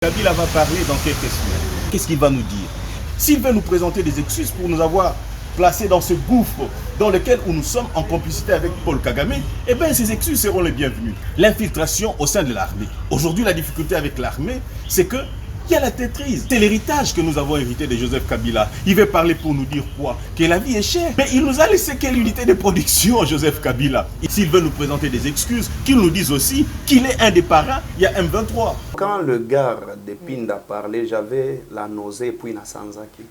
Kabila va parler dans quelques semaines. Qu'est-ce qu'il va nous dire? S'il veut nous présenter des excuses pour nous avoir placés dans ce gouffre dans lequel nous sommes en complicité avec Paul Kagame, eh bien ces excuses seront les bienvenues. L'infiltration au sein de l'armée. Aujourd'hui, la difficulté avec l'armée, c'est que il y a la traîtrise. C'est l'héritage que nous avons hérité de Joseph Kabila. Il veut parler pour nous dire quoi? Que la vie est chère. Mais il nous a laissé quelle unité de production, Joseph Kabila? S'il veut nous présenter des excuses, qu'il nous dise aussi qu'il est un des parrains, il y a M23. Quand le gars de Pinda parlait, j'avais la nausée puis na sanzaki.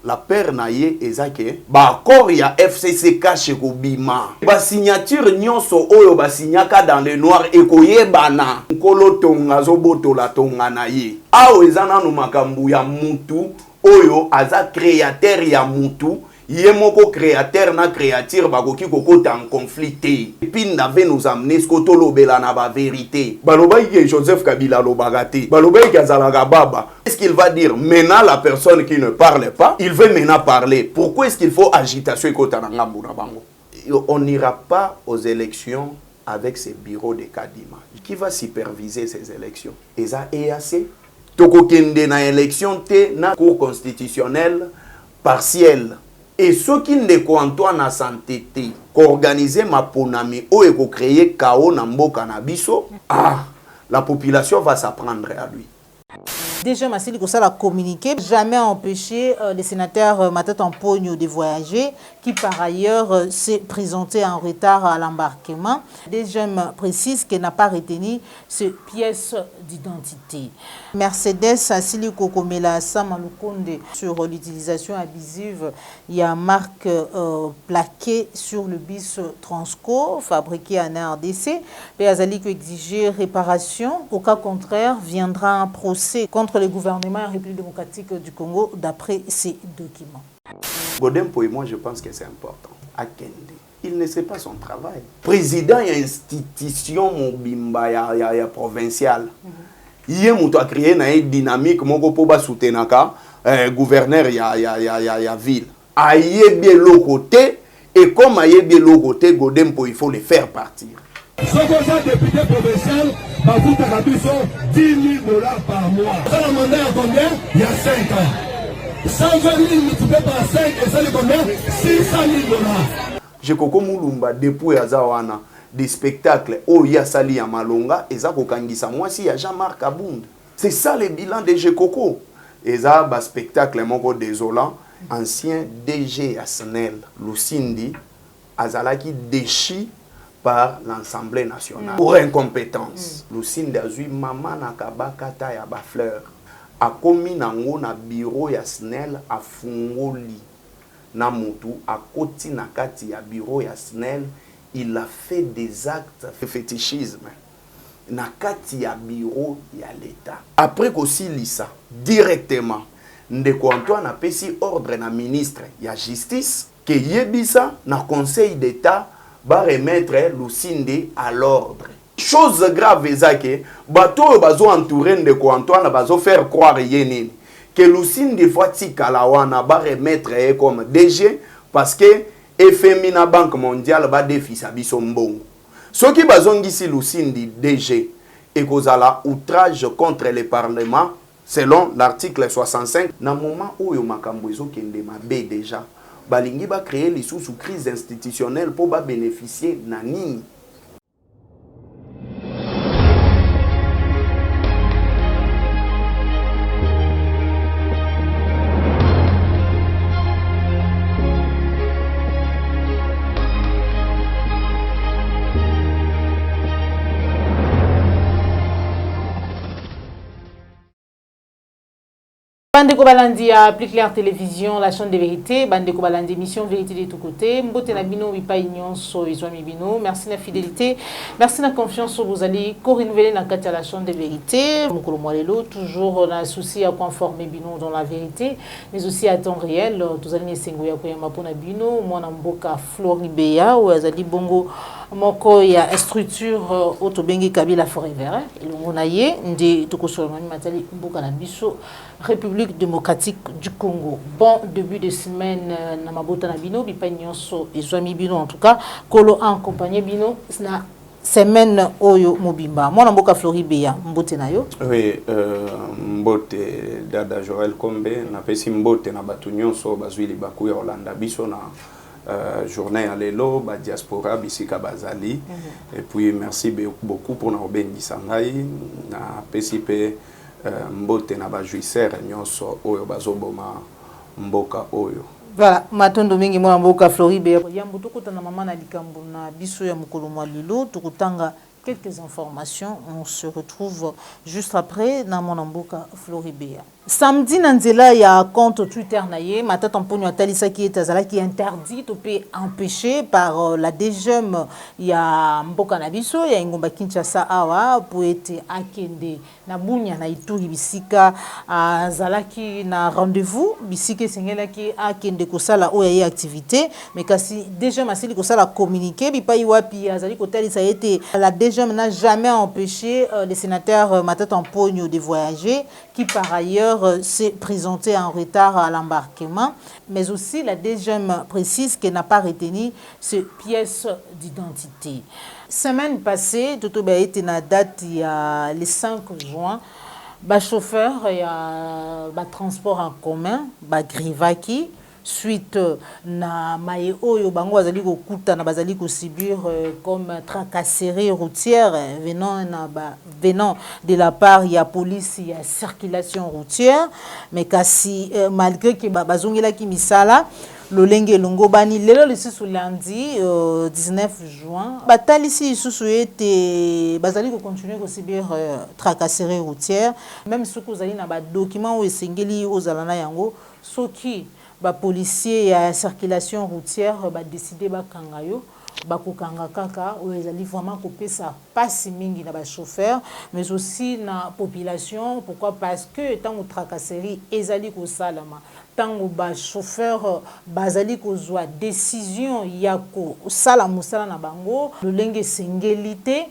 La paire naie ezake ba corps ya FCCK chez Kobima ba signature nyonso oyo ba signaka dans le noir ekoyebana nkolo tonga zoboto la tonga naie awo ezana no makambu ya mutu oyo aza créateur ya mutu yemoko créateur na créature bakoki kokota en conflit Pinda veut nous amener ce que tolobela na ba vérité balobai ke Joseph Kabila lobagate balobai ke azalaka baba. Qu'est-ce qu'il va dire maintenant la personne qui ne parle pas? Il veut maintenant parler. Pourquoi est-ce qu'il faut agitation et kota na ngambu na bango? On n'ira pas aux élections avec ces bureaux de Kadima. Qui va superviser ces élections? Eza EAC toko kende na élection te na cour constitutionnelle partielle. Et ceux qui ne Antoine na santé qu'organiser ma ponami ou et créer chaos na mboka na biso, la population va s'apprendre à lui. Déjà, Massili Kossala a communiqué, jamais empêché le sénateur Matata Mpogno de voyager, qui par ailleurs s'est présenté en retard à l'embarquement. Déjà, précise qu'elle n'a pas retenu ces pièces d'identité. Mercedes Assili Kokomela Samalukonde sur l'utilisation abusive, il y a marque plaquée sur le bus Transco, fabriqué en RDC. Péazali qui exiger réparation. Au cas contraire, viendra un procès contre le gouvernement en République démocratique du Congo d'après ces documents. Godempo et moi, je pense que c'est important. Akende, il ne sait pas son travail. Président y a institution mobimba ya provincial. Hier, on a créé une dynamique moko po ba soutenaka gouverneur ya ville. Aïe bien le côté et comme aïe bien le côté Godempo, il faut les faire partir. Ce que ça député provincial, bah vous t'as 10 000 $ par mois. Ça le mandat à combien? Il y a 5 ans. 120 000 multiplié par 5 et ça le combien? 600 000 $. Je koko mulumba depuis azawana des spectacles oh ya sali ya malonga eza kokangisa moi si ya Jean-Marc Abund. C'est ça le bilan de Jekoko. Eza ba spectacle moko désolant ancien DG ya SNEL Lusindi azalaki déchi par l'Assemblée nationale pour incompétence. Lusindi azui mama na kabakata ya ba fleur akomi nango na bureau ya SNEL afungoli na mutu akoti na kati ya bureau ya SNEL. Il a fait des actes de fétichisme na kati ya bureau ya l'État. Après qu'aussi lisa directement ndeko Antoine a pesi ordre na ministre ya justice que yebisa na conseil d'État va remettre Lusindi à l'ordre. Chose grave ezake bato bazo entourer ndeko Antoine bazo faire croire yenini que Lusindi fati kalawana va remettre comme DG parce que FMI na Banque mondiale ba défi sa biso mbongo. Ce qui bazongisi Lusindi DG et kozala outrage contre le Parlement selon l'article 65 na moment où yo makambo ezo kende mabe déjà balingi ba créer les sous crise institutionnelle pour ba bénéficier na nini. Bandeko Balandi à Plus Clair Télévision, la chaîne de vérité. Bandeko Balandi, émission Vérité de tous côtés. Mbote na bino, wipa union, so izwami bino. Merci na fidélité. Merci na confiance, so vous allez co-renouveler na kati à la chaîne de vérité. Mokolo Mwalelo, toujours on a souci à conformer bino dans la vérité, mais aussi à temps réel. Tous allez n'essengo ya koyama pona bino. Moi na mboka Floribeya, ou azali bongo moko ya structure autobengi Kabila Forever. Elongo na ye, ndi tokosolomani matali mboka na biso République démocratique du Congo. Bon début de semaine na mabota na bino bipa nyonso ezwami bino en tout cas kolo en compagnie bino na semaine oyo mobimba mwana mboka Floribéa mbote na yo. Oui, mbote dada Joël Kombe na pesi mbote na batu nyonso bazwi libaku ya Olanda biso na journée à l'élo ba diaspora bisika bazali. Et puis merci beaucoup pour na obengisa ngai na pesi pe mbote na ba jouisseur nyonso oyo bazoboma mboka oyo. Voilà, matondo mingi mwana mboka Floribéa. Yambo tukuta na mama na likambo na biso ya mukolo mwa lilo tukutanga quelques informations. On se retrouve juste après dans mon mboka Floribéa. Samedi nanzela ya compte Twitter naye matata mponyo atalisa ki etazala ki interdit ou peut empêché par la DGM ya mboka na biso ya Ngomba Kinshasa awa pour être akende na bunya na Ituri bisika azalaki na rendez-vous bisika sengela ki akende kosala oya ye activité mais kasi DGM asili kosala communiqué bipai wapi azali kotalisa ete la DGM n'a jamais empêché les sénateurs matata mponyo de voyager qui par ailleurs s'est présenté en retard à l'embarquement, mais aussi la DGM précise qu'elle n'a pas retenu ces pièces d'identité. Semaine passée, tout a été la date il y a le 5 juin, le chauffeur il y a transport en commun, Grivaki, suite na maye oyo bango bazali kokuta na bazali ko subir comme tracasserie routière venant de la part ya police ya circulation routière mais kasi malgré que bazongela ki misala lolenge longo bani lelo le sous lundi 19 juin batalisi susu ete bazali ko continuer ko subir tracasserie routière même ce que vous avez na ba document ou esengeli ozalana yango soki ba policier ya circulation routière ba décider ba kangayo ba kokanga kaka ou ezali vraiment kopesa passe mingi na ba chauffeur mais aussi na population. Pourquoi? Parce que tant au tracasserie ezali ko salama tant au ba chauffeur bazali ko zwa décision ya ko sala musala na bango lolenge sengelité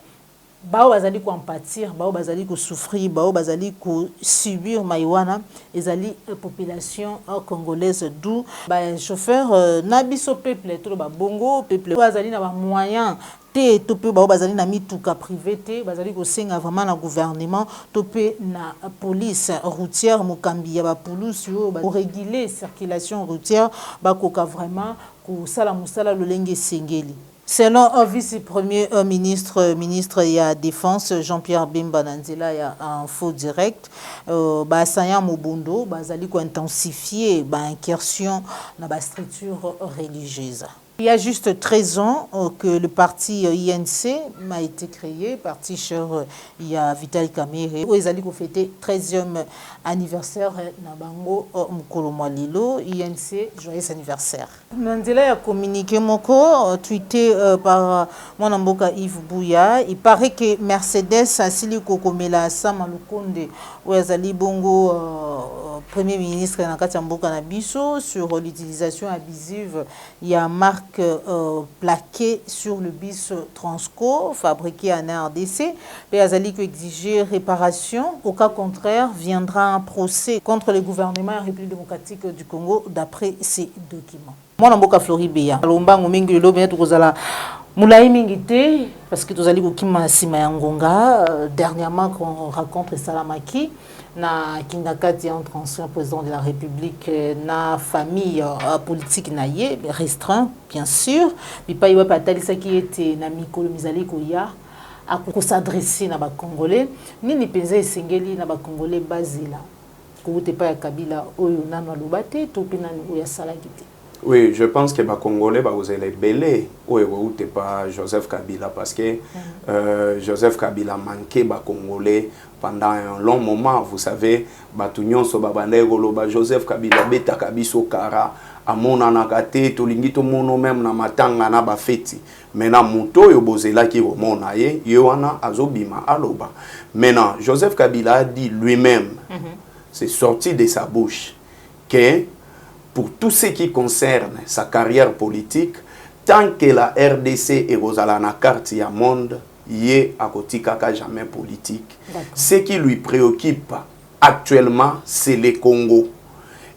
bao bazali ko empathir bao bazali ko souffrir bao bazali ko subir maiwana ezali population congolaise d'où ba chauffeur na biso peuple to ba bongo peuple bazali na ba moyen te topé bao bazali na mituka privé te bazali ko senga vraiment na gouvernement topé na police routière mokambi ya ba police yo ba réguler circulation routière ba koka vraiment ko sala musala lolenge sengeli. Selon un vice-premier ministre de la Défense, Jean-Pierre Bemba Nanzela, il y a un faux direct. Sanya Mobundo, bazali ko intensifier l'incursion dans la structure religieuse. Il y a juste 13 ans que le parti INC a été créé, parti cher il y a Vital Kamerhe, où ils allaient fêter 13e anniversaire na bango mukolo mwa lilo INC joyeux anniversaire. Nanzela a communiqué moko tweeté par mon mboka Yves Bouya, il paraît que Mercedes a sili kokomela sama lukonde où ezali bongo premier ministre na kati mboka na biso sur l'utilisation abusive il y a marque plaqué sur le bus Transco fabriqué en RDC. Et azali ko exiger réparation. Au cas contraire, viendra un procès contre le gouvernement de la République démocratique du Congo d'après ces documents. Moi, mboka Floribéa. Lombango mingi lo bien tokozala moulai mingi te parce que tozali kokima sima ya ngonga dernièrement qu'on raconte Salamaki na kindakati entre ancien président de la République na famille politique na ye restreint bien sûr mais pas iwa patalisa qui était na mikolo mizali koya ako s'adresser na ba congolais nini penza esengeli na ba congolais bazila ko te pa ya Kabila oyo nano lobate to pina oya salaki te. Oui, je pense que les Congolais vous allez belé ou pas Joseph Kabila parce que Joseph Kabila manquait les Congolais pendant un long moment. Vous savez, Batunion so babanegolo ba Joseph Kabila beta kabiso kara amona nakate tolingito mono même na matanga na ba feti. Maintenant muto yo bozela ki romona ye yoana azobima aloba. Maintenant Joseph Kabila a dit lui-même, c'est sorti de sa bouche que pour tout ce qui concerne sa carrière politique, tant que la RDC est Rosalana carte ya monde, yé à côté kaka jamais politique. Ce qui lui préoccupe actuellement, c'est le Congo.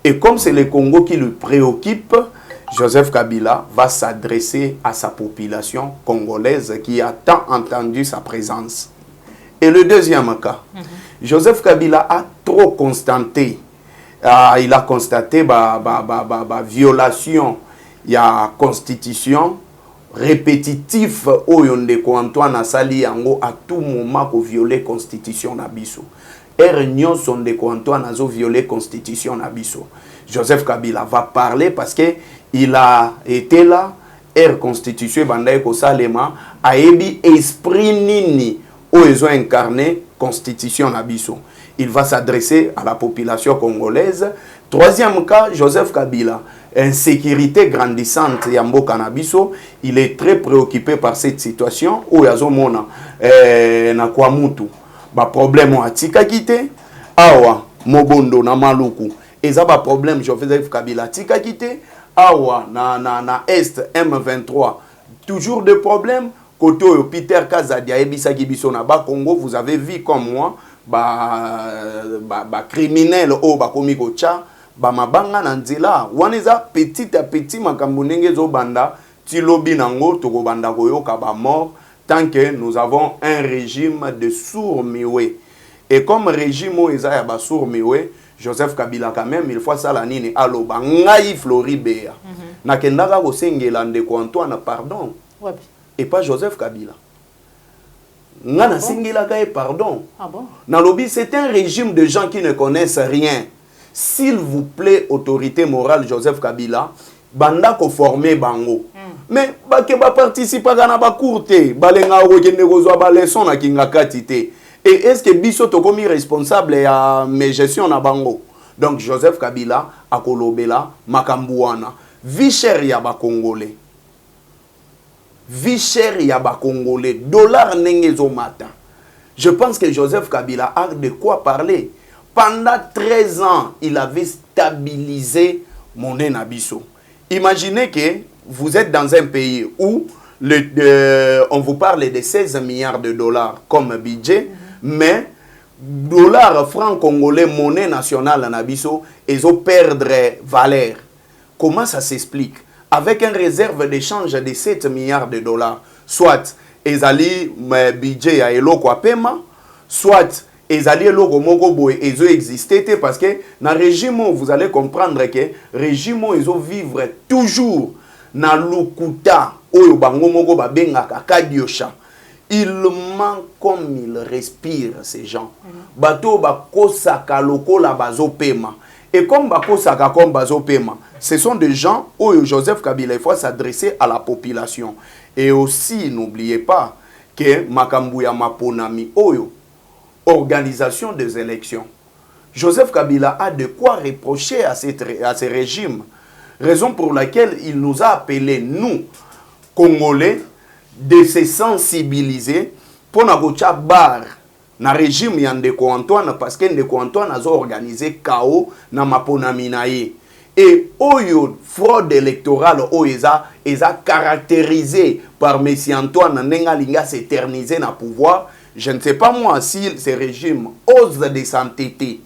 Et comme c'est le Congo qui lui préoccupe, Joseph Kabila va s'adresser à sa population congolaise qui a tant entendu sa présence. Et le deuxième cas, Joseph Kabila a trop constaté, il a constaté violation, il y a constitution répétitif Oyonde Antoine Asali Yango à tout moment pour violer constitution Nabiso. Réunion son de Antoine Azo violer constitution Nabiso. Joseph Kabila va parler parce que il a été là, constitution Bandaye Kosalema, a ébi esprit nini où ils ont incarné constitution Nabiso. Il va s'adresser à la population congolaise. Troisième cas, Joseph Kabila, insécurité grandissante Yambo Kanabiso, il est très préoccupé par cette situation où Yazomona na Kwamutu, ba problème à Tikakite, awa Mobondo na Maluku, et ça ba problème Joseph Kabila Tikakite, awa na Est M23, toujours des problèmes. Koto Peter Kazadia Ebisa Gibiso na ba Congo, vous avez vu comme moi, criminel au bakomiko cha ba mabanga na nzela waneza petit à petit makambo ndenge zo banda ti lobi nango to ko banda koyoka ba mort tant que nous avons un régime de sourds-muets. Et comme régime eza ya ba sourds-muets, Joseph Kabila quand même il faut ça la nini aloba ngai Floribert na kendaka ko sengela ndeko Antoine pardon et pas Joseph Kabila. Ngana singila kae pardon. Ah bon? Nalobi, c'est un régime de gens qui ne connaissent rien. S'il vous plaît, autorité morale Joseph Kabila, banda ko former bango. Mais ke ba participer na ba courte, balenga okende kozwa ba leçon na kingakati te. Et est-ce que biso to komi responsable ya mes gestion na bango? Donc Joseph Kabila akolobela makambuana. Vie chère ya ba Congolais. Vie chère ya ba Congolais, dollar nengezo mata. Je pense que Joseph Kabila a de quoi parler. Pendant 13 ans, il avait stabilisé monnaie nabiso. Imaginez que vous êtes dans un pays où on vous parle de 16 milliards de dollars comme budget, mais dollar franc congolais, monnaie nationale nabiso, ils ont perdre valeur. Comment ça s'explique? Avec une réserve d'échange de 7 milliards de dollars, soit ezali budget ya eloko apema, soit ezali eloko moko boy ezo existé parce que dans régime vous allez comprendre que régime ezo vivre toujours na lukuta oyo bango moko ba bengaka kadiosha. Il ment comme il respire ces gens. Bato ba kosaka lokola bazo pema. Et comme bakosaka comme bazo pema, ce sont des gens où Joseph Kabila il faut s'adresser à la population. Et aussi, n'oubliez pas que Makambuya Maponami Oyo, organisation des élections. Joseph Kabila a de quoi reprocher à ces régimes. Raison pour laquelle il nous a appelés, nous, Congolais, de se sensibiliser pour n'agocha bar na régime ya Ndeko Antoine parce que Ndeko Antoine a organisé chaos na Maponami naye. Et oyo fraude électorale oeza caractérisé par Messie Antoine Nengalinga s'éterniser na pouvoir. Je ne sais pas moi si ces régimes osent de s'entêter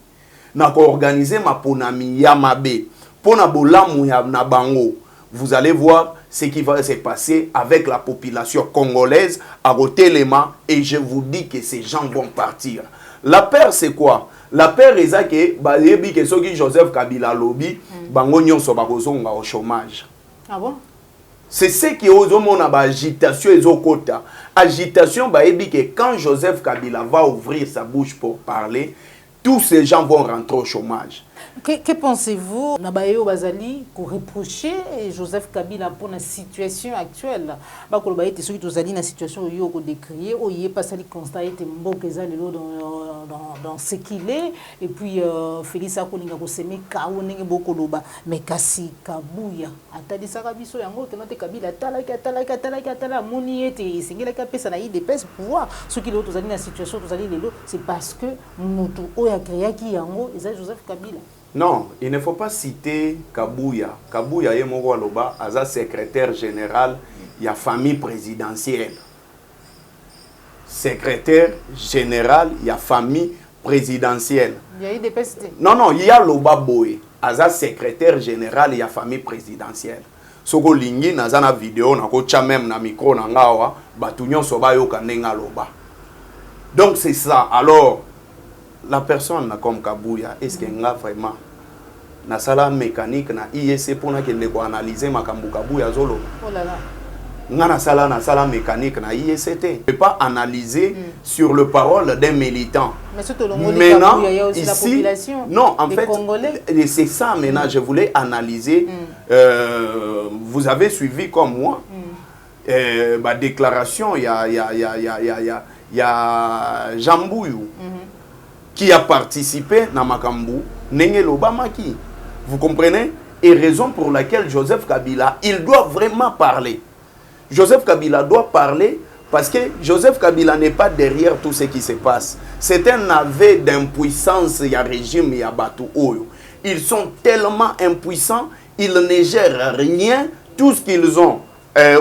na organiser Maponami Yamabe pour na bolamu ya na bango. Vous allez voir ce qui va se passer avec la population congolaise à Rotelema et je vous dis que ces gens vont partir. La peur c'est quoi? La peur est que bayebi que soki Joseph Kabila lobby bango nyonso bakozonga au chômage. Ah bon? C'est ce qui ozomona ba agitation ezokota. Agitation bayebi que quand Joseph Kabila va ouvrir sa bouche pour parler, tous ces gens vont rentrer au chômage. Que pensez-vous Nabayo Bazali pour reprocher Joseph Kabila pour la situation actuelle? Bakolobaye te soki tozali na situation yo ko décrier oye pas sali constat était mbokezza lelo dans ce qu'il est et puis Félix Akolinga ko seme kawo ndenge bokoloba mais kasi kabuya atali saka biso yango te note Kabila talaka moni ete singela ka pesa na IDPS pouvoir soki lelo tozali na situation tozali lelo c'est parce que mutu oya créaki yango eza Joseph Kabila. Non, il ne faut pas citer Kabouya. Kabouya est mon roi Aza secrétaire général, il y a famille présidentielle. Secrétaire général, il y a famille présidentielle. Il y a eu des PST. Non, il y a Loba Boy. Aza secrétaire général, il y a famille présidentielle. soko lingi naza na vidéo nakotia même na micro na ngawa batu nyonso bayoka ndenga loba. Donc c'est ça. Alors la personne comme Kabuya, est-ce qu'il y a vraiment na sala mécanique na IEC pour na kende ko analyser makambu Kabuya zolo? Oh là là. Na sala mécanique na IECT. Ne peut pas analyser sur le parole d'un militant. Mais surtout maintenant, il y a aussi ici, la population. Non, en fait, Congolais. c'est ça maintenant. Je voulais analyser. Vous avez suivi comme moi. Ma déclaration, il y a Jean Bouyou qui a participé dans Makambu, Nenge Lobamaki. Vous comprenez? Et raison pour laquelle Joseph Kabila, il doit vraiment parler. Joseph Kabila doit parler parce que Joseph Kabila n'est pas derrière tout ce qui se passe. C'est un aveu d'impuissance, il y a régime, il y a Batu Oyo. Ils sont tellement impuissants, ils ne gèrent rien. Tout ce qu'ils ont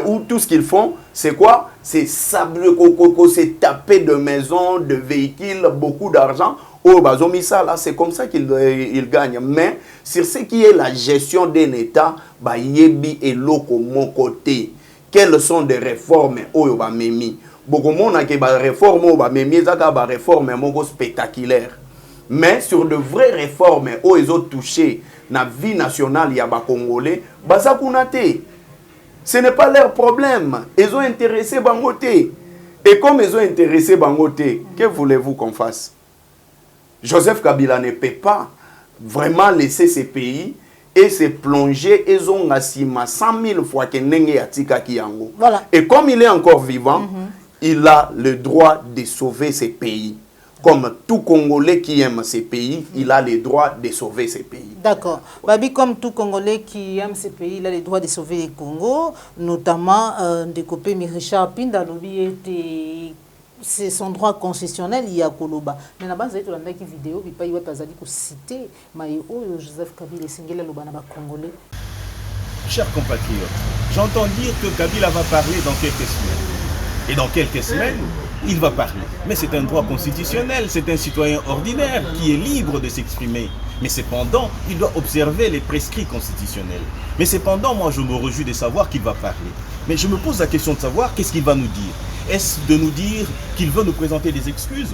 ou tout ce qu'ils font, c'est quoi? C'est sable coco, c'est taper de maisons, de véhicules, beaucoup d'argent. Oh, bazomisa là, c'est comme ça qu'ils gagnent. Mais sur ce qui est la gestion d'un État, bah yebi et loko mon côté. Quelles sont des réformes oh ba memi? Beaucoup de monde qui ba réforme oh ba memi zaka ba réforme moko spectaculaire. Mais sur de vraies réformes oh ils ont touché la vie nationale ya ba congolais, baza kunate. Ce n'est pas leur problème. Ils ont intéressé Bangote. Et comme ils ont intéressé Bangote, que voulez-vous qu'on fasse? Joseph Kabila ne peut pas vraiment laisser ces pays et se plonger. Ils ont assima 100 000 fois que Nenge Atika Kiyango. Voilà. Et comme il est encore vivant, il a le droit de sauver ces pays. Comme tout Congolais qui aime ces pays, il a le droit de sauver ces pays. D'accord. Babi, comme tout Congolais qui aime ces pays, il a le droit de sauver le Congo, notamment de copier Richard Pinda, c'est son droit constitutionnel, il y a Koloba. Mais là-bas, vous avez une vidéo, il n'y a pas cité, mais Joseph Kabila et Singela Lobana Congolais. Chers compatriotes, j'entends dire que Kabila va parler dans quelques semaines. Et dans quelques semaines, il va parler. Mais c'est un droit constitutionnel, c'est un citoyen ordinaire qui est libre de s'exprimer. Mais cependant, il doit observer les prescrits constitutionnels. Mais cependant, moi, je me réjouis de savoir qu'il va parler. Mais je me pose la question de savoir qu'est-ce qu'il va nous dire. Est-ce de nous dire qu'il veut nous présenter des excuses?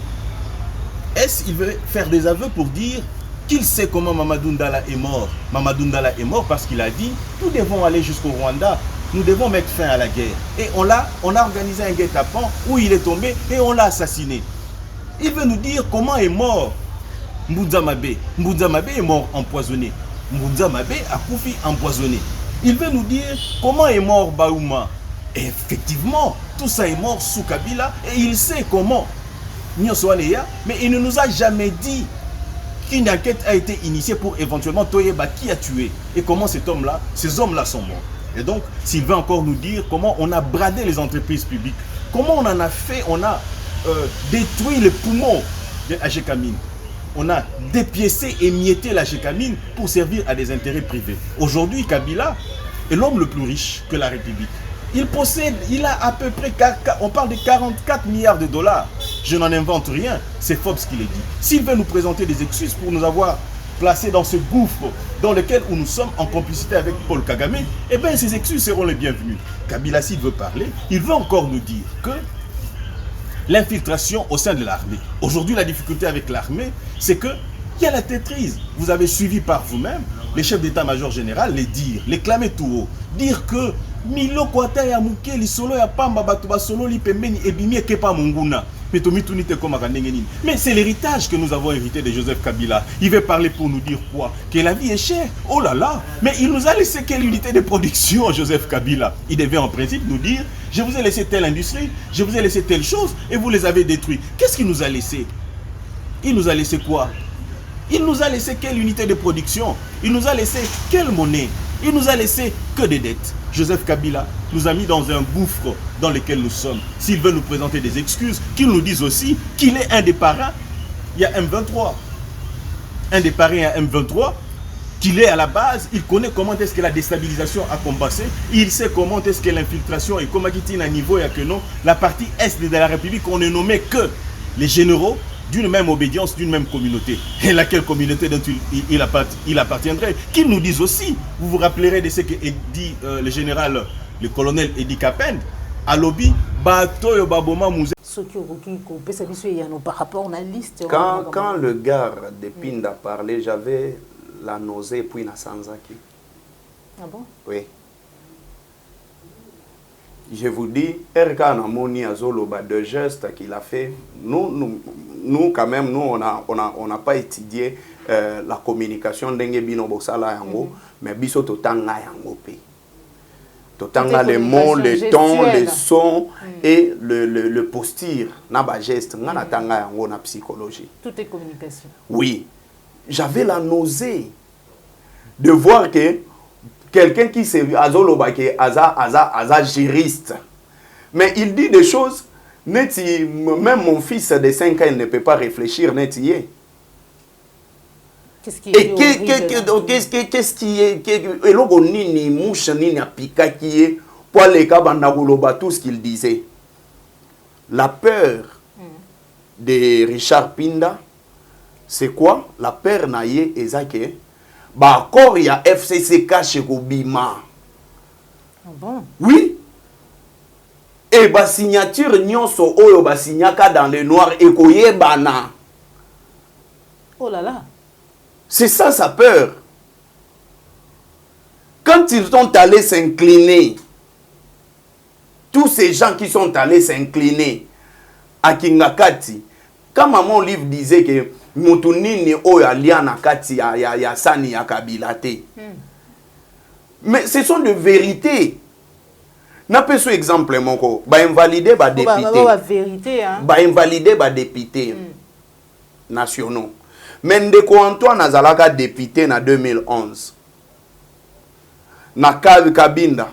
Est-ce qu'il veut faire des aveux pour dire qu'il sait comment Mamadou Ndala est mort? Mamadou Ndala est mort parce qu'il a dit « Nous devons aller jusqu'au Rwanda. Nous devons mettre fin à la guerre. » Et on a organisé un guet-apens où il est tombé et on l'a assassiné. Il veut nous dire comment est mort Mbouza Mabé. Mbouza Mabé est mort empoisonné. Mbouza Mabé a Koufi empoisonné. Il veut nous dire comment est mort Baouma. Et effectivement, tout ça est mort sous Kabila et il sait comment. Mais il ne nous a jamais dit qu'une enquête a été initiée pour éventuellement Toyeba qui a tué et comment ces hommes-là sont morts. Et donc, s'il veut encore nous dire comment on a bradé les entreprises publiques, comment on en a fait, on a détruit les poumons de Agécamine. On a dépiécé et mietté la Agécamine pour servir à des intérêts privés. Aujourd'hui, Kabila est l'homme le plus riche que la République. Il a à peu près, on parle de 44 milliards de dollars. Je n'en invente rien, c'est Forbes qui l'a dit. S'il veut nous présenter des excuses pour nous avoir placés dans ce gouffre dans lequel nous sommes en complicité avec Paul Kagame, eh bien ces excuses seront les bienvenues. Kabila, s'il veut parler, il veut encore nous dire que l'infiltration au sein de l'armée. Aujourd'hui, la difficulté avec l'armée, c'est qu'il y a la traîtrise. Vous avez suivi par vous-même les chefs d'état-major général les clamer tout haut. Dire que Milo Kwata ya Muke, li solo ya Pamba, Batuba solo li pembeni, ebimi kepa munguna. Mais c'est l'héritage que nous avons hérité de Joseph Kabila. Il veut parler pour nous dire quoi? Que la vie est chère. Oh là là. Mais il nous a laissé quelle unité de production, Joseph Kabila? Il devait en principe nous dire, je vous ai laissé telle industrie, je vous ai laissé telle chose, et vous les avez détruits. Qu'est-ce qu'il nous a laissé? Il nous a laissé quoi? Il nous a laissé quelle unité de production? Il nous a laissé quelle monnaie? Il nous a laissé que des dettes. Joseph Kabila nous a mis dans un gouffre dans lequel nous sommes. S'il veut nous présenter des excuses, qu'il nous dise aussi qu'il est un des parrains. Il y a M23. Un des parrains à M23, qu'il est à la base, il connaît comment est-ce que la déstabilisation a commencé, il sait comment est-ce que l'infiltration et comment il à niveau et à que non, la partie est de la République, on ne nommait que les généraux d'une même obédience, d'une même communauté. Et laquelle communauté dont il appartiendrait? Qu'il nous dise aussi. Vous vous rappellerez de ce que dit le général, le colonel Edi Kapend, à Lobby, Batoyo Baboma Mouze. Quand le gars de Pinda parlait, j'avais la nausée puis la sanzaki. Ah bon? Oui. Je vous dis, Erkan Amoni Azoloba, de gestes qu'il a fait, nous quand même, nous, on n'a pas étudié la communication d'Enge Bino Bosala Yango, mais Biso Totanga Yango Pe. Totanga les mots, les tons, les sons et le posture, n'a geste, n'a tanga Yango na psychologie. Tout est communication. Oui. J'avais la nausée de voir que quelqu'un qui s'est azoloba qui est juriste, mais il dit des choses neti, même mon fils de 5 ans il ne peut pas réfléchir neti. Qu'est-ce qui est qu'est-ce qui est eloko nini mouche nini apika qui est pour les kabandagoloba tout ce qu'il disait. La peur de Richard Pinda, c'est quoi? La peur naie ezake bah encore il y a FCCK chez Kobima. Ah bon? Oui. Et bah signature nyonso oyo ba signaka dans le noir et koyebana. Oh là là. C'est ça sa peur. Quand ils sont allés s'incliner, tous ces gens qui sont allés s'incliner à Kingakati, quand maman livre disait que Moutounini oyo aliana kati ya sani ya Kabila te. Mais ce sont de vérités. N'a pas ce exemple moko. Ba invalider ba député. Ba vérité hein. Ba invalider ba député nationaux. Mais Ndeko Antoine Azalaka député na 2011. Na Kabinda.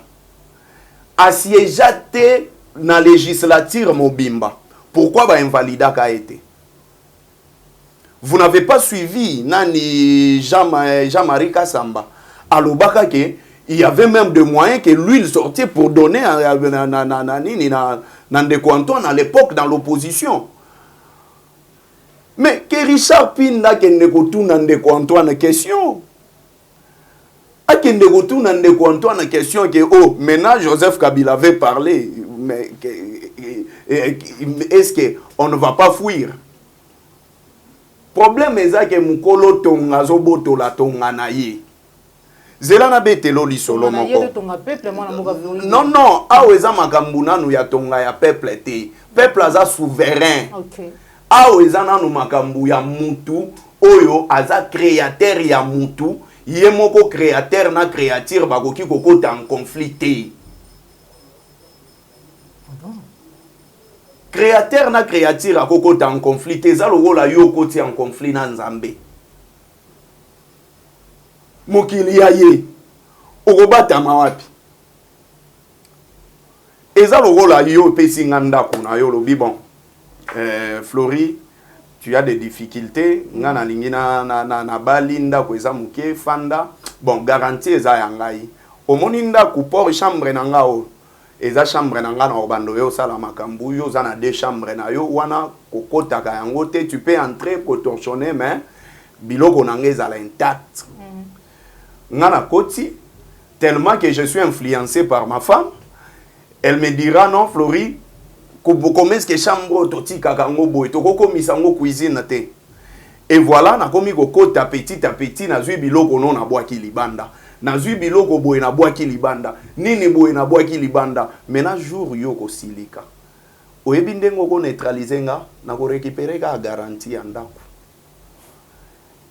Assiégé na législature Mobimba. Pourquoi ba invalida ka été? Vous n'avez pas suivi Nani Jean-Marie Kassamba. À l'Obaka, il y avait même des moyens que lui il sortait pour donner à Ndeko Antoine à l'époque dans l'opposition. Mais que Richard Pinda qui Ndeko Antoine question. A que Ndeko Antoine question que oh maintenant Joseph Kabila avait parlé, mais est-ce qu'on ne va pas fuir? Problème est que mukolo tonga zoboto la tonga na ye. Zela na betelo lisolo moko. Non non, aweza makambuna nu ya tonga ya peuple te. Peuple aza souverain. OK. Aweza na nu makambu ya mutu oyo aza créateur ya mutu, ye moko créateur na créature bakoki kokota en conflit te. Créateur na créature a kokota en conflit eza lokola yo koti en conflit na Nzambe. Mokili ya ye okobata mawapi. Eza lokola yo pesi nganda kuna yo lobi bon. Flori, tu as des difficultés, ngana lingi na balinda ko eza muke fanda. Bon, garantie eza yangai. Omoni nda ku port chambre na ngao. Eza chambre na nga na obando yo sala makambu yo za na deux chambres na yo wana kokota ka yango te, tu peux entrer cotonner mais biloko na ngeza la intact. Ngana koti tellement que je suis influencé par ma femme, elle me dira non Flori, comment est-ce que chambre toti ka kango boy to koko misango cuisine te. Et voilà na komi kokota petit à petit na zui biloko non na bwaki libanda. Nazui biloko boye na bwaki libanda nini boye na bwaki libanda mena jour yo ko silika oyebi ndengo ko neutraliser nga na ko récupérer ka garantie en ndako.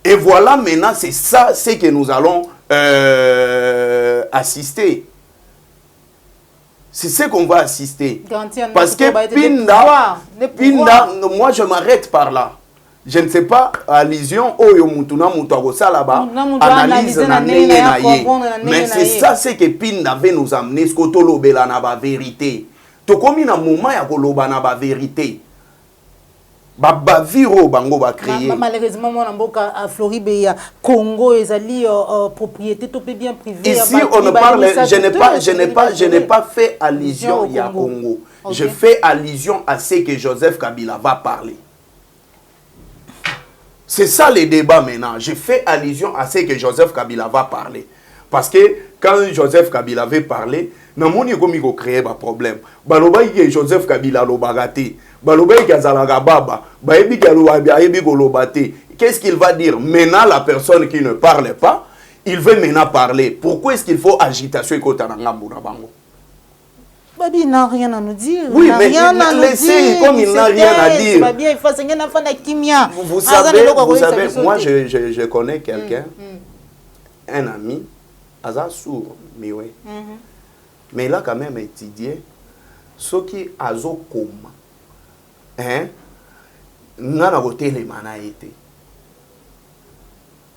Et voilà maintenant c'est ça c'est que nous allons assister. C'est ce qu'on va assister. Parce que Pinda, moi je m'arrête par là. Je ne sais pas, allusion, oyo mutuna mutuago salaba, analyse na nene na ye. Mais c'est ça, c'est que Pinda veut nous amener ce que tolobela na ba vérité. Tokomi na moment ya koloba na ba vérité. Ba viro bango ba créer. Malheureusement, mon amboka à Floride, Congo, ezali propriété tout bien privée. Ici, on ne parle, je n'ai pas fait allusion à Congo. Je fais allusion à ce que Joseph Kabila va parler. C'est ça le débat maintenant. Je fais allusion à ce que Joseph Kabila va parler. Parce que quand Joseph Kabila avait parlé, namoni komi ko créer ba problème. Baloba que Joseph Kabila lo bagate. Baloba que azalaga baba. Ba ebi ke lo ayebi ko lo bate. Qu'est-ce qu'il va dire? Maintenant la personne qui ne parle pas, il veut maintenant parler. Pourquoi est-ce qu'il faut agitation et kotananga mbuna bango? Babi n'a rien à nous dire. Oui, mais laissez comme il n'a rien à dire. Vous savez, moi je connais quelqu'un, un ami, Aza sourd, mais oui. Mais il a quand même étudié ce qui a comme.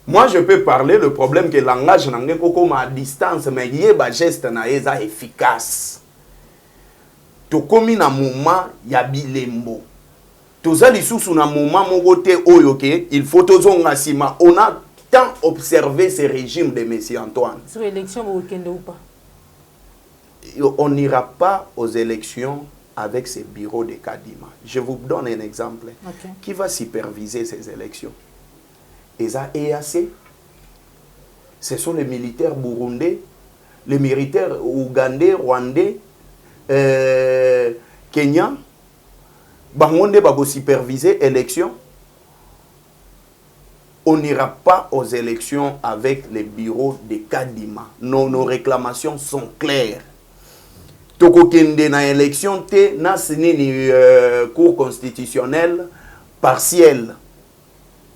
Moi, je peux parler le problème que le langage n'a pas à distance, mais il y a des gestes efficaces. Tokomi na moment ya bilembo. Tozali susu na moment mogote oyoke, il faut tozonga sima. On a tant observé ce régime de Messie Antoine. Sur l'élection, vous week-end ou pas? On n'ira pas aux élections avec ces bureaux de Kadima. Je vous donne un exemple. Okay. Qui va superviser ces élections? ESA EAC. Ce sont les militaires burundais, les militaires ougandais, rwandais, Kenya. Bangonde va superviser l'élection. On n'ira pas aux élections avec les bureaux de Kadima. Nos réclamations sont claires. Toko kende na élection te na ni cour constitutionnelle partielle.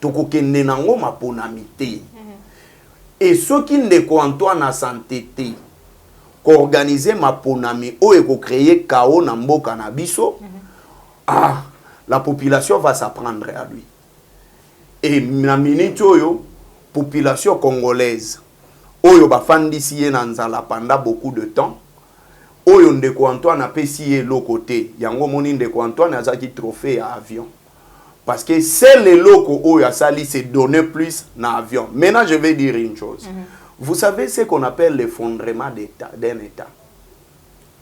Toko kende na ngoma ponamité. Et ceux qui ne Antoine na santé te organiser ma ponami o eko créer chaos na mboka na biso. La population va s'apprendre à lui. Et na minute oyo population congolaise oyo bafandisi ye na nzala pendant beaucoup de temps. Oyo ndeko Antoine a pesi l'autre côté. Yango moni ndeko Antoine a zaki trophée à avion. Parce que c'est le locaux oyo a sali se donner plus na avion. Maintenant je vais dire une chose. Vous savez ce qu'on appelle l'effondrement d'un État.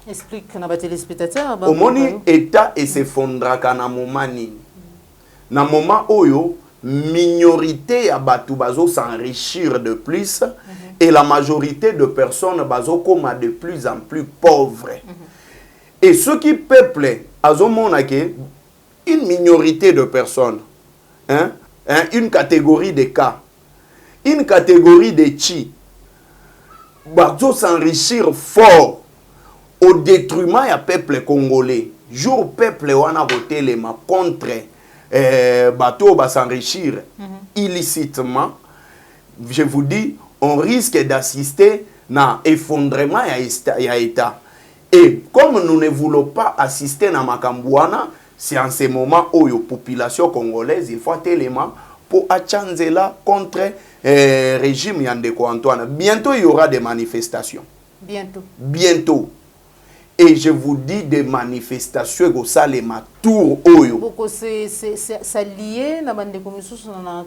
Explique na ba téléspectateurs. Au moni État et s'effondra kana moment nini. Na moment oyo minorité à batu bazo s'enrichir de plus et la majorité de personnes bazo comme de plus en plus pauvres. Et ce qui peuple azomonake une minorité de personnes, une catégorie de cas, une catégorie de chi bazo s'enrichir fort au détriment ya peuple congolais. Jour peuple wana voté les ma contre bateau va s'enrichir illicitement. Je vous dis, on risque d'assister à un effondrement ya État. Et comme nous ne voulons pas assister à Makambouana, c'est en ce moment où la population congolaise, il faut tellement pour changer là contre le régime Yandeko Antoine. Bientôt, il y aura des manifestations. Bientôt. Et je vous dis des manifestations au Salema Tour Oyo. Ça lié dans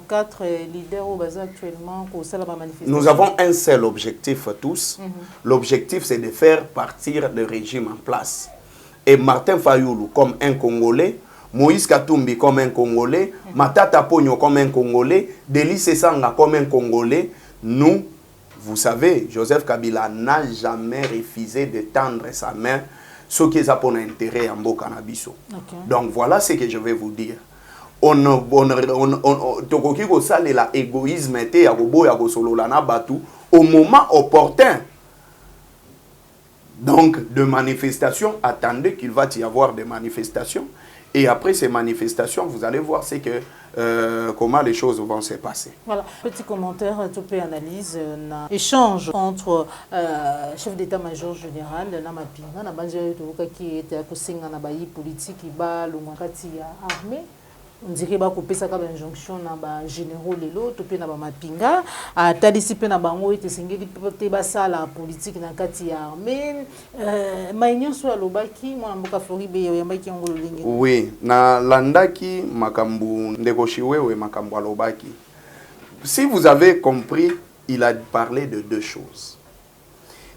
4 leaders au bas actuellement au Salema manifestation. Nous avons un seul objectif tous. L'objectif c'est de faire partir le régime en place. Et Martin Fayoulou comme un Congolais, Moïse Katumbi comme un Congolais, Matata Pogno comme un Congolais, Delis Sanga comme un Congolais, nous. Vous savez, Joseph Kabila n'a jamais refusé de tendre sa main, ce qui est pour intérêt en Bokanabiso. Donc voilà ce que je vais vous dire. On égoïsme au moment opportun. Donc de manifestations, attendez qu'il va y avoir des manifestations. Et après ces manifestations, vous allez voir comment les choses vont se passer. Voilà, petit commentaire, topé analyse, échange entre chef d'état-major général, Namapinga, Nabanja qui était à Kosinga Nabayi politique, qui bat l'Oumakati armée. On dirait que ça a une injonction na ba généraux lelo topé na ba mapinga a talisipé na bango ete sengeli pe ba la politique na kati ya armée maïnyo so alobaki mwana mboka Floribe yambaki ngolo lingi. Oui, na landaki makambu ndekoshiwewe makambu alobaki. Si vous avez compris, il a parlé de deux choses.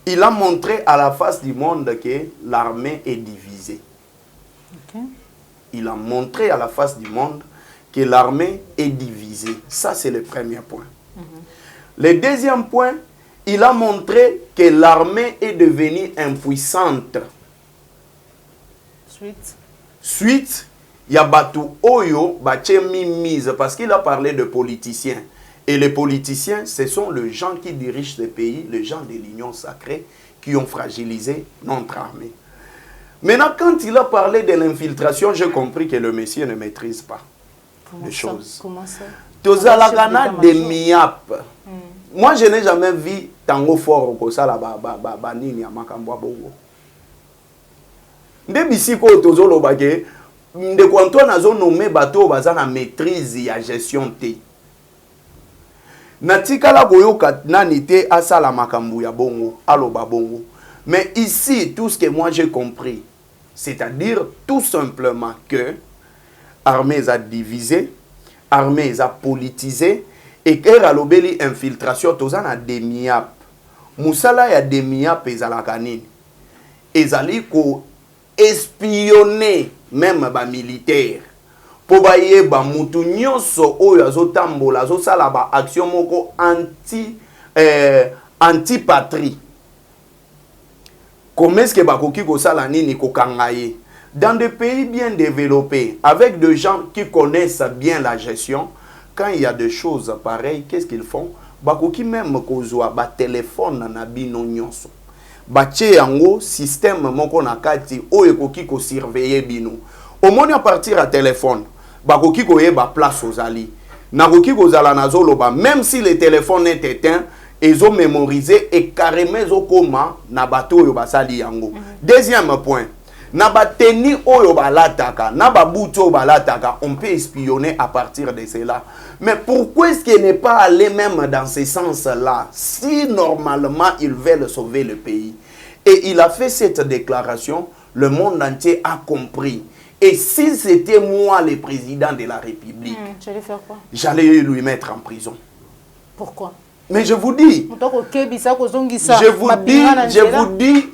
Il a montré à la face du monde que l'armée est divisée. Il a montré à la face du monde que l'armée est divisée. Ça, c'est le premier point. Le deuxième point, il a montré que l'armée est devenue impuissante. Suite, il y a Batou Oyo, mise, parce qu'il a parlé de politiciens. Et les politiciens, ce sont les gens qui dirigent ce pays, les gens de l'Union sacrée, qui ont fragilisé notre armée. Maintenant, quand il a parlé de l'infiltration, j'ai compris que le monsieur ne maîtrise pas les choses. Comment ça? Tozalakana de miap. Moi, je n'ai jamais vu tango fort comme ça, la nini à Makambwa Bongo. Nde bisiko tozolo bake, de quand on a nommé bateau, baza na maîtrise ya gestion te. Natikala boyoka nanite asala makambu ya bongo, aloba bongo. Mais ici, tout ce que moi j'ai compris, c'est-à-dire tout simplement que l'armée a divisé, l'armée a politisé, et que alobeli infiltration, tozan a demiap. Moussala ya demiap ezalaka nini. Ezali ko espionner même ba militaire. Po ba yeba mutu nyonso oyo azotambola azosala ba action moko anti patrie. Comment est-ce que bakoki ko sala nini ko kangaye? Dans des pays bien développés, avec des gens qui connaissent bien la gestion, quand il y a des choses pareilles, qu'est-ce qu'ils font? Bakoki même kozwa ba téléphone na bino nyonso. Bache yango système moko na kati oyo ekoki ko surveiller bino. Au moins à partir à téléphone, bakoki ko yeba place aux ali. Nakoki ko zala nazoloba même si le téléphone est éteint, ils ont mémorisé et carrément zo koma na bato yo basali yango. Deuxième point, na bateni oyo balataka, na babuto balataka, on peut espionner à partir de cela. Mais pourquoi est-ce qu'il n'est pas allé même dans ce sens-là, si normalement ils veulent sauver le pays? Et il a fait cette déclaration, le monde entier a compris. Et si c'était moi le président de la République, j'allais faire quoi? J'allais lui mettre en prison. Pourquoi? Mais je vous dis,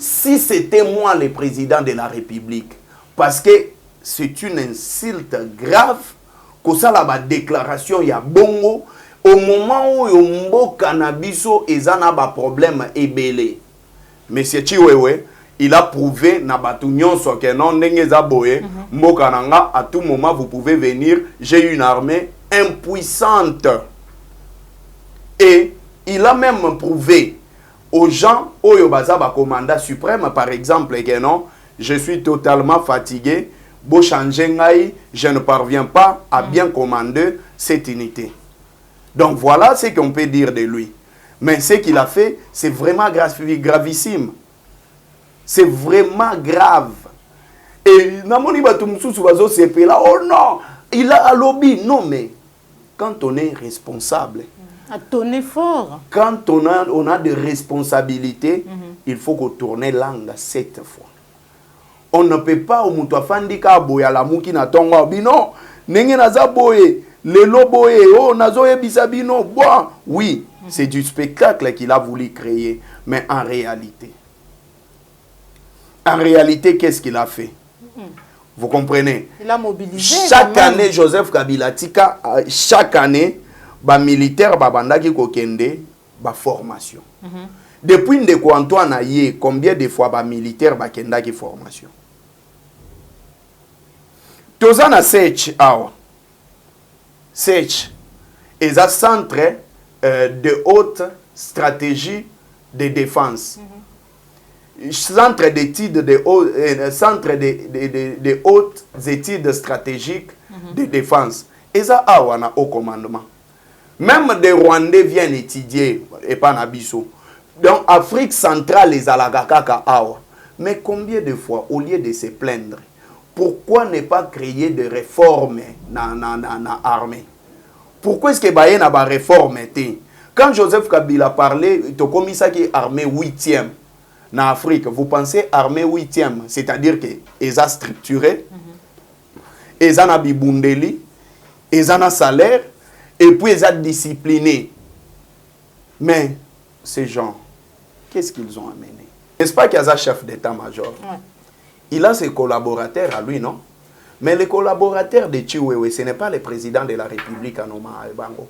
si c'était moi le président de la République, parce que c'est une insulte grave, que ça la déclaration il y a bongo, au moment où yombo cannabiso et zana ba problème ebélé. Monsieur Chiwewe, il a prouvé na batunion so que non n'engeza boye, mbokananga à tout moment vous pouvez venir, j'ai une armée impuissante. Et il a même prouvé aux gens, au Yobazaba commandant suprême, par exemple, que non, je suis totalement fatigué, beau changer, je ne parviens pas à bien commander cette unité. Donc voilà ce qu'on peut dire de lui. Mais ce qu'il a fait, c'est vraiment gravissime. C'est vraiment grave. Et Namoni Batumsusu Bazo c'est là, oh non, il a un lobby. Non, mais quand on est responsable, à tonner fort. Quand on a des responsabilités, il faut qu'on tourne langue 7 fois. On ne peut pas au mutafandi ka boya la muki na tonga bino nenge naza boye le loboye oh nazoye bisabino bon oui, c'est du spectacle qu'il a voulu créer, mais en réalité qu'est-ce qu'il a fait? Vous comprenez? Il a mobilisé. Chaque année Joseph Kabila tika chaque année ba militaire ba bandaki kokende ba formation. Depuis ndeko Antoine Aye, combien de fois ba militaire ba kendaki formation? Tozana Sech awa. Sech est un centre de haute stratégie de défense. Centre d'études de hautes études stratégiques de défense. Et ça awa na au commandement. Même des Rwandais viennent étudier et pas Nabiso. Donc Afrique centrale les alagakaka awa. Mais combien de fois au lieu de se plaindre, pourquoi ne pas créer des réformes dans l'armée? Pourquoi est-ce que Baye n'a pas réforme? Quand Joseph Kabila parlait, il a commis ça qui est armée 8e en Afrique. Vous pensez armée 8e, c'est-à-dire que ils ont structuré, ils ont bibundeli, ils ont salaire, et puis ils ont discipliné. Mais ces gens, qu'est-ce qu'ils ont amené? N'est-ce pas qu'il y a un chef d'état-major? Il a ses collaborateurs à lui, non? Mais les collaborateurs de Chiwewe, ce n'est pas le président de la République à Noma Bango.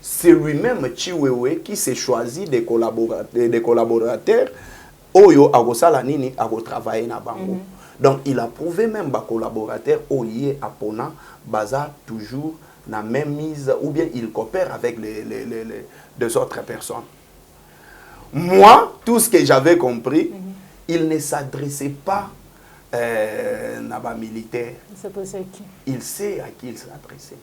C'est lui-même Chiwewe qui s'est choisi des collaborateurs Oyo Agosala Nini Ago travailler na Bango. Donc il a prouvé même les collaborateurs Oye Apona Baza toujours la même mise ou bien il coopère avec les deux autres personnes. Moi, tout ce que j'avais compris, il ne s'adressait pas à militaire. Il sait à qui il s'adressait.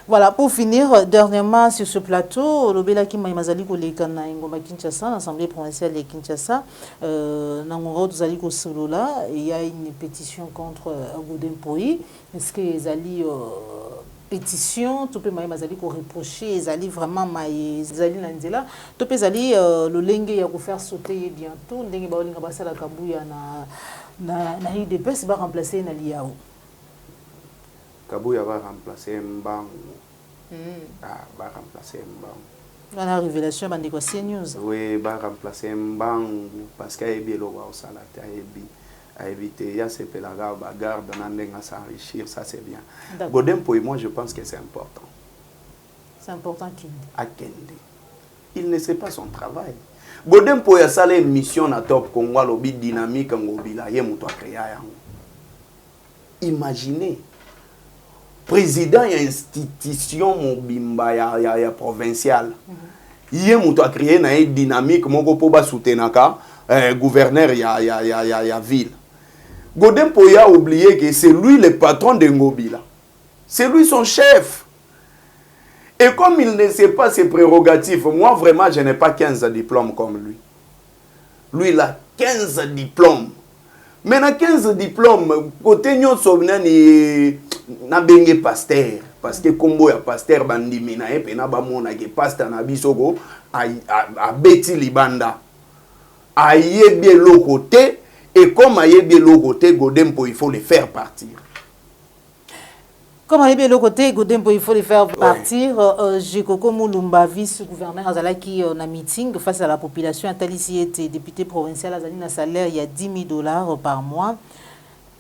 Voilà, pour finir, dernièrement sur ce plateau, Lobela Kima Imazali Kolekana Ngoma Kinshasa, l'Assemblée provinciale de Kinshasa, Nangoro Zali Kosolola, il y a une pétition contre Godem Poi. Est-ce que Zali pétition, tout peut Mazali ko reprocher, Zali vraiment Zali Nandela, tout peut Zali le lengue ya ko faire sauter bientôt, ndenge ba olinga ba sala kabuya na IDPS va remplacer na Liao. Kabuya va remplacer Mbangu. Va remplacer Mbangu. Dans la révélation, bande quoi CNews. Oui, va remplacer Mbangu parce qu'il y a bien au salata à éviter. Il y a ces pélagas, bagarre, à s'enrichir, ça c'est bien. Godem pour moi, je pense que c'est important. C'est important qu'il. À Kende. Il ne sait pas son travail. Godem pour y a une mission à top Congo, lobby dynamique en Gobila, il y a mon toit créé. Imaginez. Président y a institution mobimba ya provincial. Yé muto a créé na dynamique moko po ba soutenaka gouverneur ya ville. Godem Poya a oublié que c'est lui le patron de Ngobila. C'est lui son chef. Et comme il ne sait pas ses prérogatives, moi vraiment je n'ai pas 15 diplômes comme lui. Lui il a 15 diplômes. Maintenant 15 diplômes, côté nyon sobnani na benge pasteur parce que combo ya pasteur bandimi na epe na ba mona ke pasteur na bisoko a beti libanda a yebie le côté et comme a yebie le côté Godempo il faut le faire partir. Comme à le côté Godempo il faut le faire partir. Jekoko Mulumba vice-gouverneur Azala qui a meeting face à la population. Atalici était député provincial Azali na salaire il y a $10,000 par mois,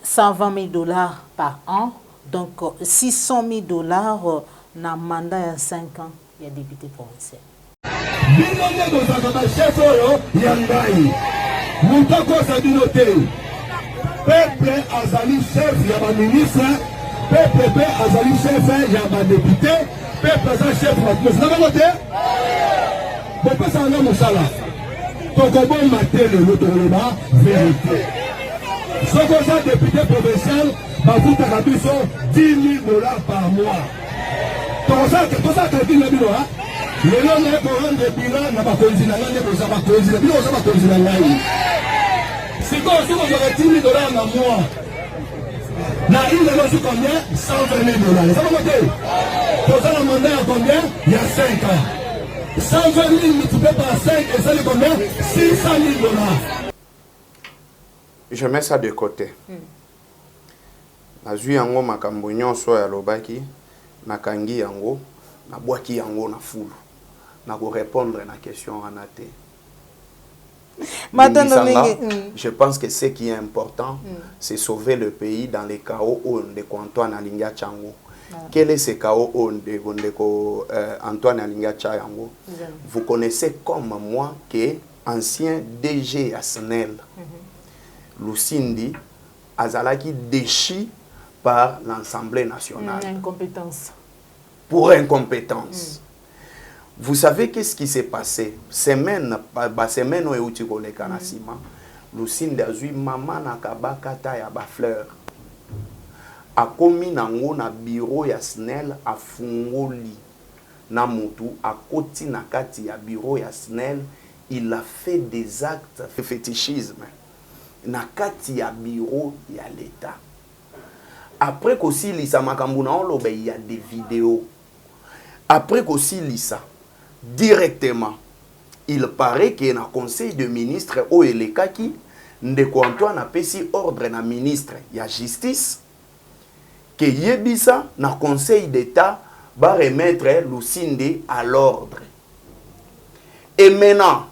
$120,000 par an. Donc, $600,000 na mandat il y a 5 ans, il y a député provincial. Peuple Azali chef, il y a un ministre, peuple Azali chef, il y a un député, peuple Azali chef, il y a un voté. Peuple ça n'a pas ça. Tokobo maté le lotoroma vérité. Ce que ça député provincial, vous avez $10,000 par mois. Tout ça, c'est $10,000. Le nom est pour rendre bilan, n'a pas conduit la langue, pour ça va conduire. Le bilan, ça va conduire la langue. C'est comme si vous avez $10,000 par mois. La île de l'eau, combien? $120,000. Ça va monter. Pour ça, le mandat est combien? Il y a 5 ans. 120,000 multiplié par 5, et ça, c'est combien? $600,000. Je mets ça de côté. Nazui yango makambo nyonso ya lobaki nakangi yango na bwaki yango na fulu na ko répondre na question anate. Je pense que ce qui est important c'est sauver le pays dans les chaos de Antoine Alinga Chango. Quel est ce chaos de Antoine Alinga Chango? Vous connaissez comme moi que ancien DG à SNEL Lucindi Azalaki déchi par l'Assemblée nationale. Incompétence. Pour incompétence. Vous savez qu'est-ce qui s'est passé? Semaine où est-ce que les canasima, Lucindi a eu maman na kabakata ya ba fleur. A komi nango na bureau ya SNEL a fungoli na mutu a koti na kati ya bureau ya SNEL, il a fait des actes de fétichisme. Na kati ya bureau ya l'État. Après qu'aussi lisa makambuna olobe il y a des vidéos. Après qu'aussi lisa directement il paraît que na conseil de ministre o elekaki ndeko Antoine a pesi ordre na ministre ya justice que yebisa na conseil d'État va remettre Lucindi à l'ordre. Et maintenant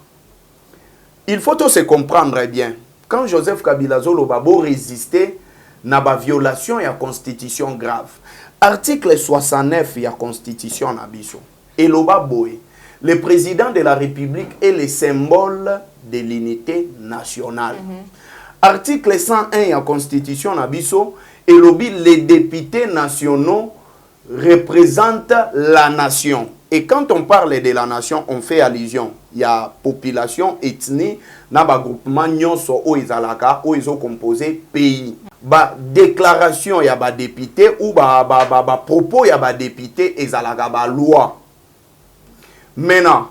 il faut se comprendre bien. quand Joseph Kabila Zoloba bo résister na ba violation ya constitution grave. Article 69 ya constitution na biso. Eloba boy, le président de la République est le symbole de l'unité nationale. Article 101 ya constitution na biso, elobi les députés nationaux représentent la nation. Et quand on parle de la nation, on fait allusion. Il y a population, ethnie, na ba groupement nyonso o izalaka, o izo composé pays. Ba déclaration ya ba député ou ba propos ya ba député ezalaka ba loi. Maintenant,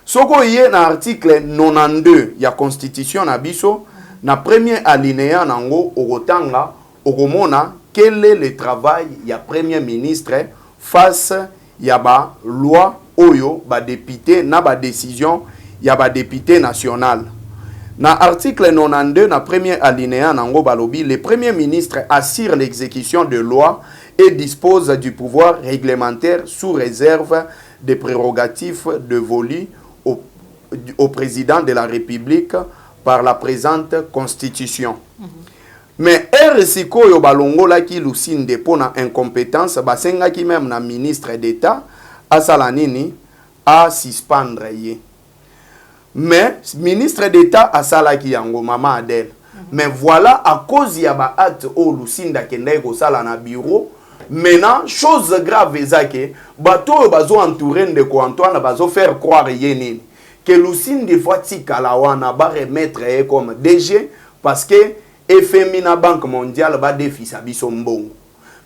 soko yé na article 92 ya constitution na biso, na premier alinéa nango okotanga okomona quel est le travail ya premier ministre face ya ba loi oyo ba député na ba décision ya ba député national. Na article 92 na premier alinéa nango balobi, le premier ministre assure l'exécution de loi et dispose du pouvoir réglementaire sous réserve des prérogatives dévolues au président de la République par la présente constitution. Mais RSI koyo balongola ki lusinde pona incompétence basenga ki même na ministre d'État asala nini a suspendre ye. Mais ministre d'État asala ki yango mama Adèle. Mais voilà à cause ya ba acte o lusinda kende ko sala na bureau. Maintenant chose grave ezake bato bazo entourer de ko Antoine bazo faire croire yenini que lusinde fois tikala wana ba remettre comme DG parce que FMI na Banque mondiale ba défi sa biso mbongo.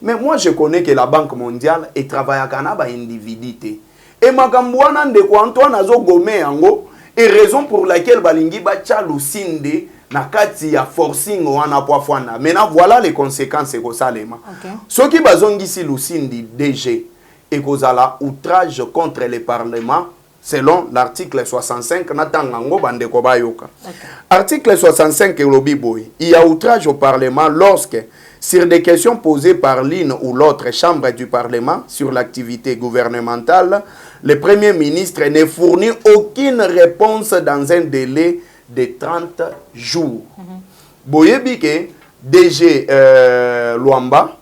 Mais moi je connais que la Banque mondiale et travaille à ba individuité. Et makambo wana ndeko Antoine azo gomé yango et raison pour laquelle balingi ba tcha lusinde na kati ya forcing wana poafwana. Maintenant voilà les conséquences ko salema. Ce qui bazongisi lusinde DG et kozala outrage contre le parlement selon l'article 65 natangango bandeko bayoka. Article 65 elobi boy, il y a outrage au parlement lorsque sur des questions posées par l'une ou l'autre chambre du parlement sur l'activité gouvernementale, le premier ministre ne fournit aucune réponse dans un délai de 30 jours. Boyebi ke DG Luamba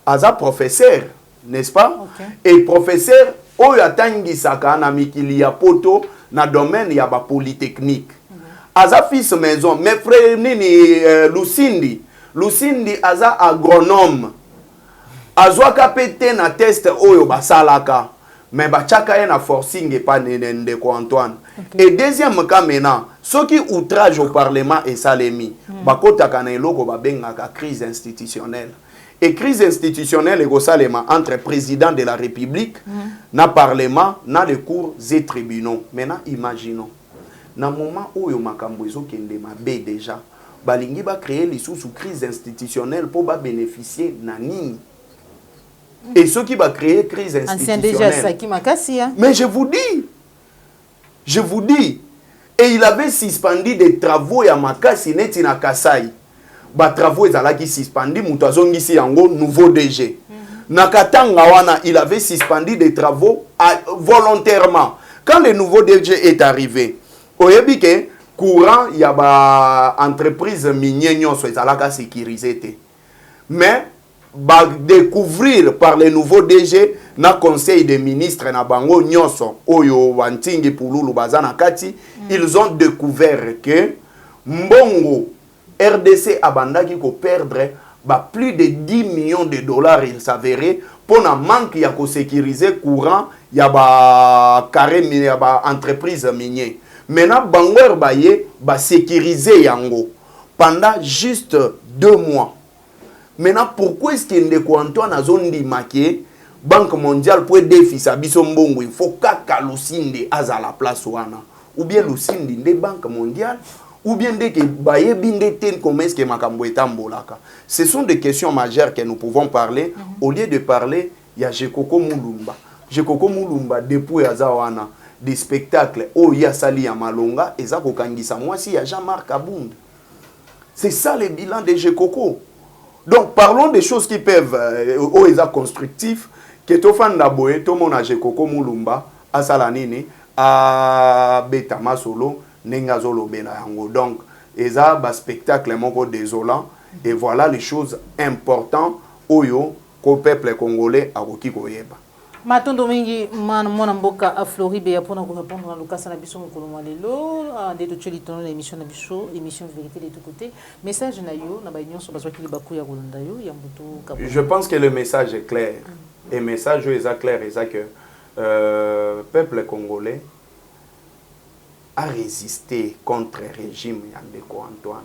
aza professeur, n'est-ce pas? Et professeur oyo atangisaka na mikili ya poto na domaine ya ba polytechnique. Aza fils maison, mais frère nini Lusindi aza agronome. Azwaka pete na test oyo basalaka. Mais bachaka ye na forcing et pas nende ko Antoine. Et deuxième cas maintenant, ce qui outrage au parlement et salemi, bakotaka na eloko babengaka crise institutionnelle. Et crise institutionnelle est entre président de la République, na parlement, na les cours et tribunaux. Maintenant, imaginons. Dans le moment où il y a déjà, balingi va créer les sous crise institutionnelle pour bénéficier nani. Et ce qui va créer crise institutionnelle. Déjà ça qui m'a cassé. Mais je vous dis, et il avait suspendu des travaux à Makassi neti na Kasai. Ba travaux ezalaki suspendu muto azongisi yango nouveau DG. Nakatanga wana il avait suspendu des travaux volontairement. Quand le nouveau DG est arrivé, oyebi ke courant ya ba entreprise minière nyonso ezalaka sécurisé. Mais ba découvrir par le nouveau DG na conseil des ministres na bango nyonso oyo wantingi pululu bazana kati, ils ont découvert que mbongo RDC abandaki ko perdre plus de 10 millions de dollars, il s'avérait, pour un manque ya ko sécuriser courant ya ba carré ya ba entreprise minière. Maintenant bangoer baye ba sécuriser yango pendant juste 2 mois. Maintenant pourquoi est-ce que ndeko Antoine azondi maké Banque mondiale pour défi sa biso mbongo, il faut kaka Lusinde aza la place wana ou bien Lusinde de Banque mondiale ou bien dès que baye binde ten comment est-ce que makambo etambolaka. Ce sont des questions majeures que nous pouvons parler au lieu de parler il y a Jekoko Mulumba. Jekoko Mulumba depuis azawana des spectacles oh ya sali ya malonga eza ko kangisa mwasi ya Jean-Marc Abound. C'est ça le bilan de Jekoko. Donc parlons des choses qui peuvent oh eza constructifs que to fanda boye to mona Jekoko Mulumba asala nini a beta masolo nenga zolo bena yango. Donc et ça ba spectacle moko désolant et voilà les choses importantes oyo ko peuple congolais akoki koyeba. Matondo mingi mwana mboka a Floribe ya pona ko répondre na lokasa na biso mokolo malelo de to cheli tono émission na biso émission vérité de tout côté message na yo na ba nyonso bazwa ki baku ya kolanda yo ya mbutu kapo. Je pense que le message est clair et message est clair et ça que peuple congolais a résisté contre le régime Yandeko Antoine.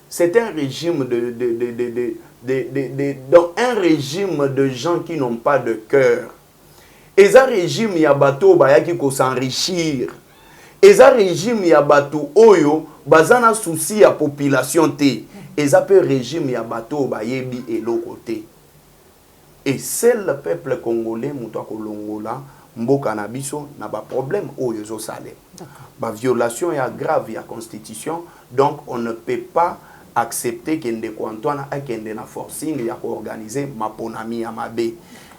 C'est un régime un régime de gens qui n'ont pas de cœur. Et ça régime yabato bayaki ko s'enrichir. Et ça régime yabato oyo bazana souci ya population té. Et ça peut régime yabato bayebi et l'autre côté. Et c'est le peuple congolais muto kolongola mboka na biso na ba problème oyo zo salé. Ba violation ya grave ya constitution, donc on ne peut pas accepter qu'Ndeko Antoine a kende na forcing ya organiser maponami ya mabe.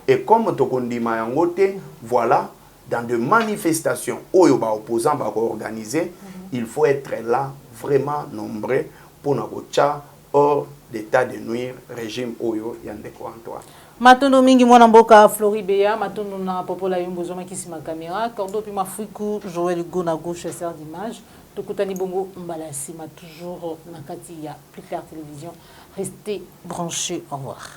Et comme tokondima yangote, voilà, dans des manifestations oyo ba opposants ba organiser, il faut être là vraiment nombreux pour na kocha hors d'état de nuire régime oyo ya Ndeko Antoine. Matondo mingi mwana mboka Floribea, matondo na popola yumbo zoma kisima caméra, cordo pi mafuku Joël Gona gauche chasseur d'image, tokutani bongo mbalasi ma toujours na kati ya Plus Clair Télévision. Restez branchés, au revoir.